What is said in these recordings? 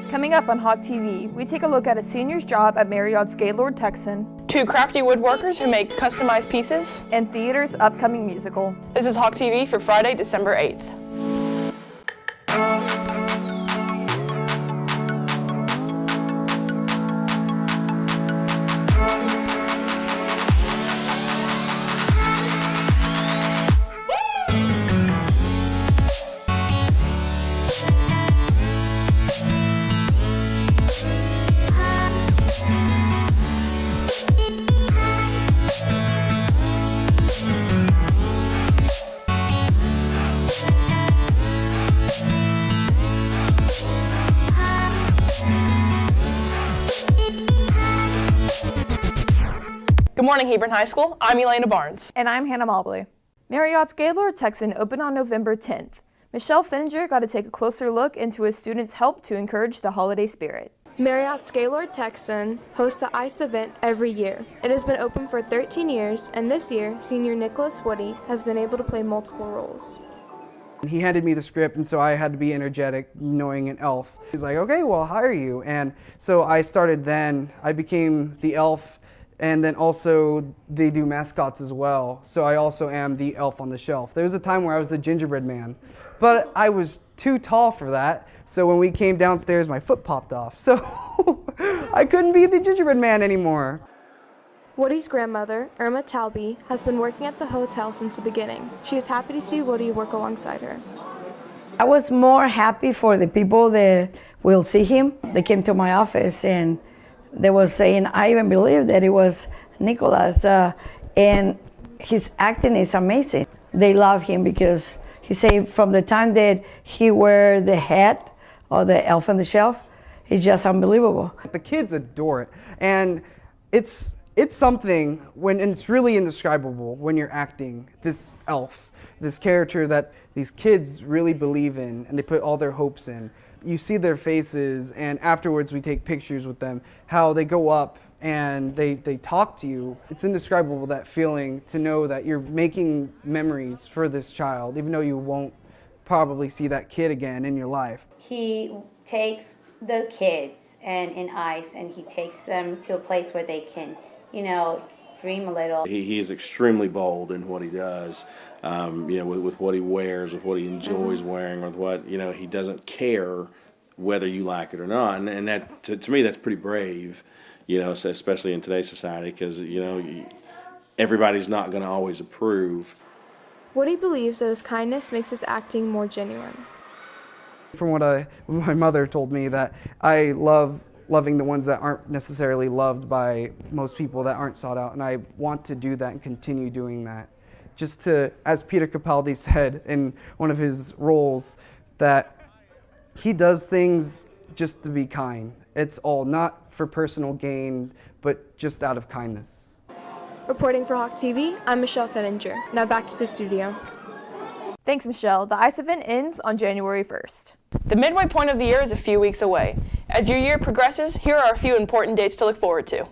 Coming up on HawkTV, we take a look at a senior's job at Marriott's Gaylord, Texan, 2 crafty woodworkers who make customized pieces, and theater's upcoming musical. This is HawkTV for Friday, December 8th. Good morning, Hebron High School. I'm Elena Barnes. And I'm Hannah Mobley. Marriott's Gaylord Texan opened on November 10th. Michelle Finninger got to take a closer look into his students' help to encourage the holiday spirit. Marriott's Gaylord Texan hosts the ICE event every year. It has been open for 13 years, and this year, senior Nicholas Woody has been able to play multiple roles. He handed me the script, and so I had to be energetic, knowing an elf. He's like, okay, well, I'll hire you. And so I started then. I became the elf. And then also they do mascots as well. So I also am the elf on the shelf. There was a time where I was the gingerbread man, but I was too tall for that. So when we came downstairs, my foot popped off. So I couldn't be the gingerbread man anymore. Woody's grandmother, Irma Talby, has been working at the hotel since the beginning. She is happy to see Woody work alongside her. I was more happy for the people that will see him. They came to my office and they were saying, I even believe that it was Nicholas, and his acting is amazing. They love him because he said from the time that he wear the hat or the elf on the shelf, it's just unbelievable. The kids adore it, and it's something when, and it's really indescribable when you're acting this elf, this character that these kids really believe in and they put all their hopes in. You see their faces, and afterwards we take pictures with them, how they go up and they talk to you. It's indescribable, that feeling to know that you're making memories for this child, even though you won't probably see that kid again in your life. He takes the kids in ICE and he takes them to a place where they can, dream a little. He is extremely bold in what he does, with what he wears, with what he enjoys wearing, with what, he doesn't care whether you like it or not. And that, to me, that's pretty brave, especially in today's society, because, everybody's not going to always approve. Woody believes that his kindness makes his acting more genuine. From what my mother told me, that I love loving the ones that aren't necessarily loved by most people, that aren't sought out, and I want to do that and continue doing that. Just to, as Peter Capaldi said in one of his roles, that he does things just to be kind. It's all not for personal gain, but just out of kindness. Reporting for HawkTV, I'm Michelle Finninger. Now back to the studio. Thanks, Michelle. The ICE event ends on January 1st. The midway point of the year is a few weeks away. As your year progresses, here are a few important dates to look forward to.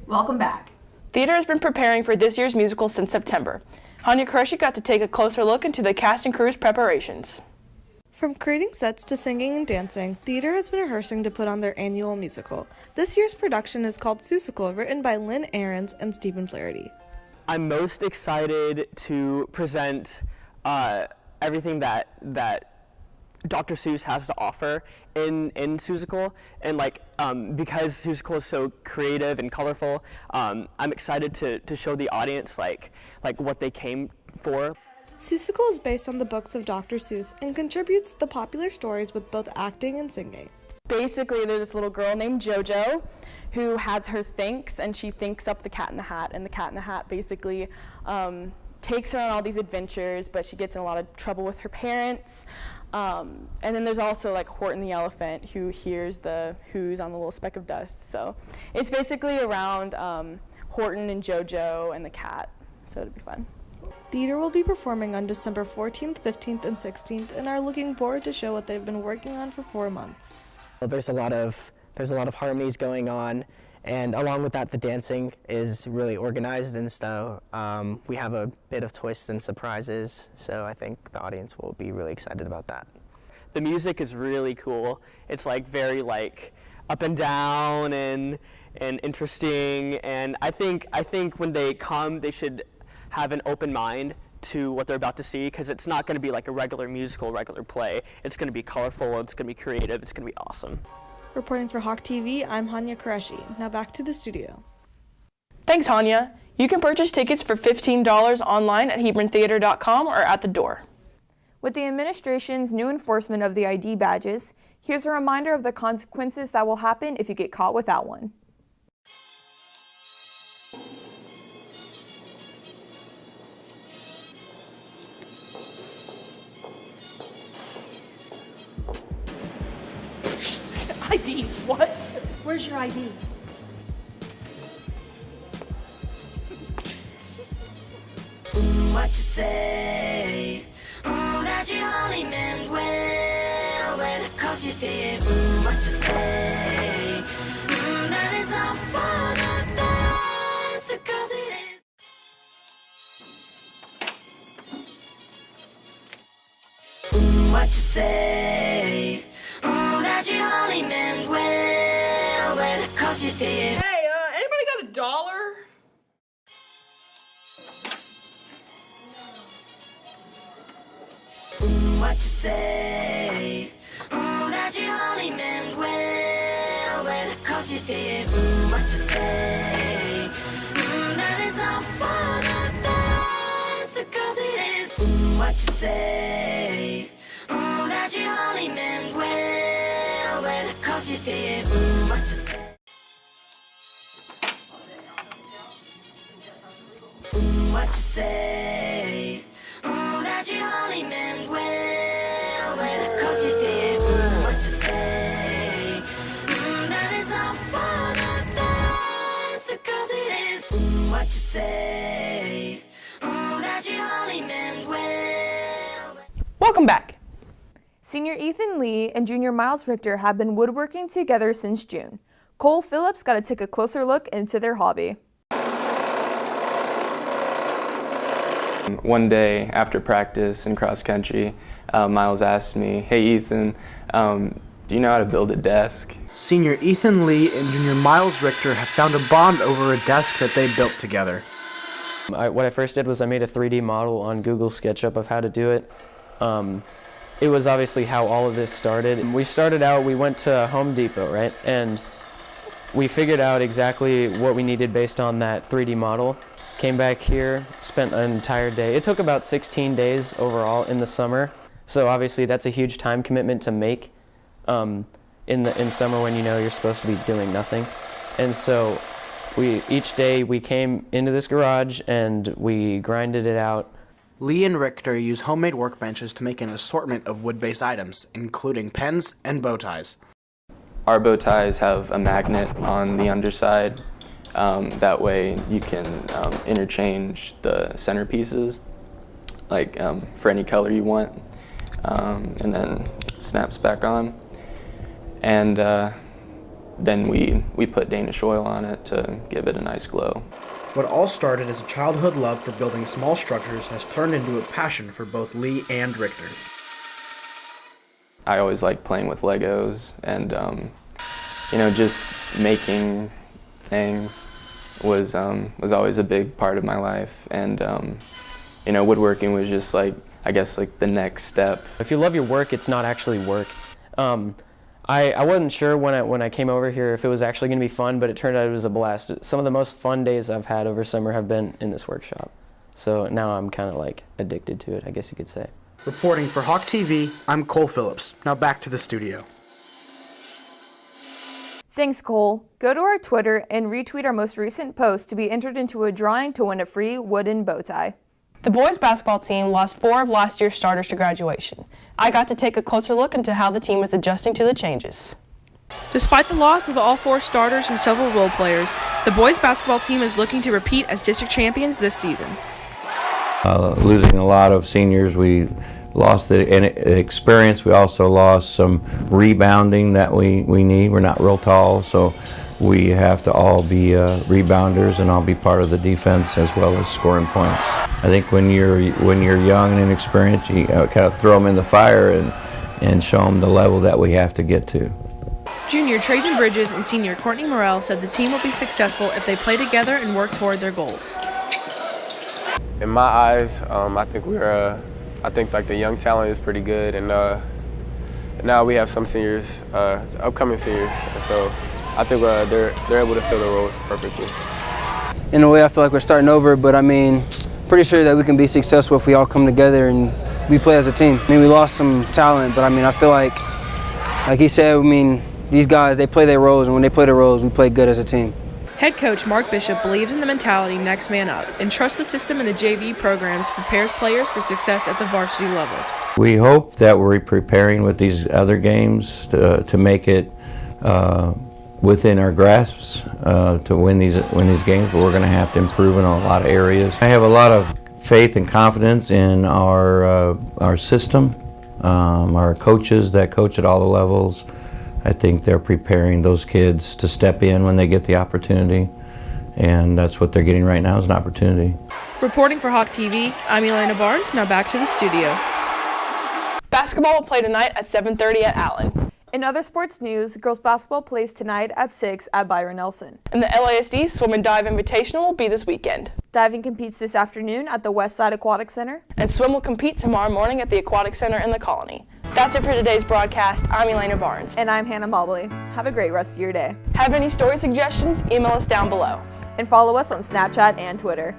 Welcome back. Theater has been preparing for this year's musical since September. Hanya Qureshi got to take a closer look into the cast and crew's preparations. From creating sets to singing and dancing, theater has been rehearsing to put on their annual musical. This year's production is called Seussical, written by Lynn Ahrens and Stephen Flaherty. I'm most excited to present everything that Dr. Seuss has to offer in Seussical, and because Seussical is so creative and colorful, I'm excited to show the audience like what they came for. Seussical is based on the books of Dr. Seuss and contributes the popular stories with both acting and singing. Basically, there's this little girl named JoJo who has her thinks, and she thinks up the Cat in the Hat, and the Cat in the Hat basically takes her on all these adventures, but she gets in a lot of trouble with her parents. And then there's also Horton the elephant, who hears the who's on the little speck of dust. So it's basically around Horton and JoJo and the cat, so it'll be fun. Theater will be performing on December 14th, 15th, and 16th, and are looking forward to show what they've been working on for 4 months. Well, there's a lot of harmonies going on, and along with that, the dancing is really organized, and so we have a bit of twists and surprises. So I think the audience will be really excited about that. The music is really cool. It's very up and down and interesting, and I think when they come, they should have an open mind to what they're about to see, because it's not going to be like a regular musical, regular play. It's going to be colorful, it's going to be creative, it's going to be awesome. Reporting for HawkTV, I'm Hanya Qureshi. Now back to the studio. Thanks, Hanya. You can purchase tickets for $15 online at HebronTheater.com or at the door. With the administration's new enforcement of the ID badges, here's a reminder of the consequences that will happen if you get caught without one. IDs, what? Where's your ID? What you say? That you only meant well, 'cause you did. What you say? That it's all for the best, 'cause it is. What you say? That you only meant well, 'cause you did. Hey, anybody got $1? What you say? That you only meant well, 'cause you did. What you say? That it's all for the best, 'cause it is. What you say? That you only meant well, 'cause you did. What you say? What you say? That you only meant well, 'cause you did. What you say? That it's all for the best, 'cause it is. What you say? That you only meant well. Welcome back. Senior Ethan Lee and Junior Miles Richter have been woodworking together since June. Cole Phillips got to take a closer look into their hobby. One day after practice in cross country, Miles asked me, "Hey Ethan, do you know how to build a desk?" Senior Ethan Lee and Junior Miles Richter have found a bond over a desk that they built together. What I first did was I made a 3D model on Google SketchUp of how to do it. It was obviously how all of this started. We started out, we went to Home Depot, right? And we figured out exactly what we needed based on that 3D model. Came back here, spent an entire day. It took about 16 days overall in the summer. So obviously that's a huge time commitment to make in summer when you know you're supposed to be doing nothing. And so each day we came into this garage and we grinded it out. Lee and Richter use homemade workbenches to make an assortment of wood-based items, including pens and bow ties. Our bow ties have a magnet on the underside. That way you can interchange the centerpieces, for any color you want, and then it snaps back on. And then we put Danish oil on it to give it a nice glow. What all started as a childhood love for building small structures has turned into a passion for both Lee and Richter. I always liked playing with Legos, and just making things was always a big part of my life, and woodworking was just like the next step. If you love your work, it's not actually work. I wasn't sure when I came over here if it was actually going to be fun, but it turned out it was a blast. Some of the most fun days I've had over summer have been in this workshop. So now I'm kind of like addicted to it, I guess you could say. Reporting for HawkTV, I'm Cole Phillips. Now back to the studio. Thanks, Cole. Go to our Twitter and retweet our most recent post to be entered into a drawing to win a free wooden bow tie. The boys basketball team lost 4 of last year's starters to graduation. I got to take a closer look into how the team is adjusting to the changes. Despite the loss of all 4 starters and several role players, the boys basketball team is looking to repeat as district champions this season. Losing a lot of seniors, we lost the experience. We also lost some rebounding that we need. We're not real tall, so we have to all be rebounders and all be part of the defense as well as scoring points. I think when you're young and inexperienced, you kind of throw them in the fire and show them the level that we have to get to. Junior Trajan Bridges and senior Courtney Morrell said the team will be successful if they play together and work toward their goals. In my eyes, I think like the young talent is pretty good, and now we have some seniors, upcoming seniors, so I think they're able to fill the roles perfectly. In a way, I feel like we're starting over, but I mean, pretty sure that we can be successful if we all come together and we play as a team. I mean, we lost some talent, but I mean, I feel like he said, I mean, these guys, they play their roles, and when they play their roles, we play good as a team. Head coach Mark Bishop believes in the mentality next man up and trusts the system and the JV programs prepares players for success at the varsity level. We hope that we're preparing with these other games to make it within our grasps to win these games, but we're going to have to improve in a lot of areas. I have a lot of faith and confidence in our system, our coaches that coach at all the levels. I think they're preparing those kids to step in when they get the opportunity, and that's what they're getting right now is an opportunity. Reporting for HawkTV, I'm Elena Barnes. Now back to the studio. Basketball will play tonight at 7:30 at Allen. In other sports news, girls basketball plays tonight at 6 at Byron Nelson. And the LASD Swim and Dive Invitational will be this weekend. Diving competes this afternoon at the Westside Aquatic Center. And swim will compete tomorrow morning at the Aquatic Center in the Colony. That's it for today's broadcast. I'm Elena Barnes. And I'm Hannah Mobley. Have a great rest of your day. Have any story suggestions? Email us down below. And follow us on Snapchat and Twitter.